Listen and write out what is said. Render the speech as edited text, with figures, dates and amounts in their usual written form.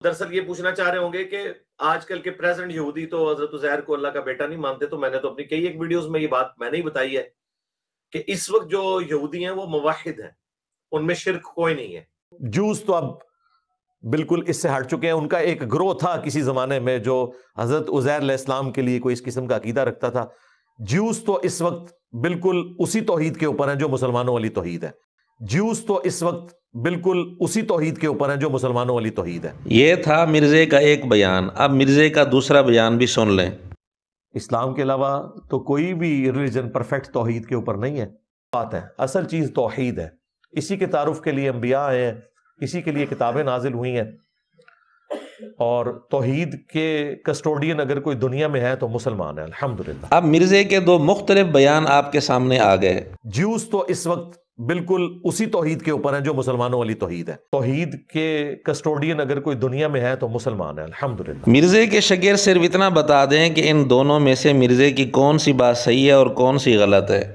دراصل یہ پوچھنا چاہ رہے ہوں گے کہ آج کل کے پریزنٹ یہودی تو حضرت عزیر کو اللہ کا بیٹا نہیں مانتے، تو میں نے تو اپنی کئی ایک ویڈیوز میں یہ بات میں نے ہی بتائی ہے کہ اس وقت جو یہودی ہیں وہ موحد ہیں، ان میں شرک کوئی نہیں ہے۔ جوز تو اب بالکل اس سے ہٹ چکے ہیں۔ ان کا ایک گروہ تھا کسی زمانے میں جو حضرت عزیر علیہ السلام کے لیے کوئی اس قسم کا عقیدہ رکھتا تھا۔ جیوز تو اس وقت بالکل اسی توحید کے اوپر ہیں جو مسلمانوں والی توحید ہے۔ جیوز تو اس وقت بالکل اسی توحید کے اوپر ہیں جو مسلمانوں والی توحید ہے۔ یہ تھا مرزے کا ایک بیان، اب مرزے کا دوسرا بیان بھی سن لیں۔ اسلام کے علاوہ تو کوئی بھی ریلیجن پرفیکٹ توحید کے اوپر نہیں ہے۔ بات ہے اصل چیز توحید ہے، اسی کے تعارف کے لیے انبیاء آئے ہیں، اسی کے لیے کتابیں نازل ہوئی ہیں، اور توحید کے کسٹوڈین اگر کوئی دنیا میں ہے تو مسلمان ہے، الحمدللہ۔ اب مرزے کے دو مختلف بیان آپ کے سامنے آ گئے۔ جیوز تو اس وقت بالکل اسی توحید کے اوپر ہیں جو مسلمانوں والی توحید ہے۔ توحید کے کسٹوڈین اگر کوئی دنیا میں ہے تو مسلمان ہے، الحمدللہ۔ مرزے کے شاگرد صرف اتنا بتا دیں کہ ان دونوں میں سے مرزے کی کون سی بات صحیح ہے اور کون سی غلط ہے۔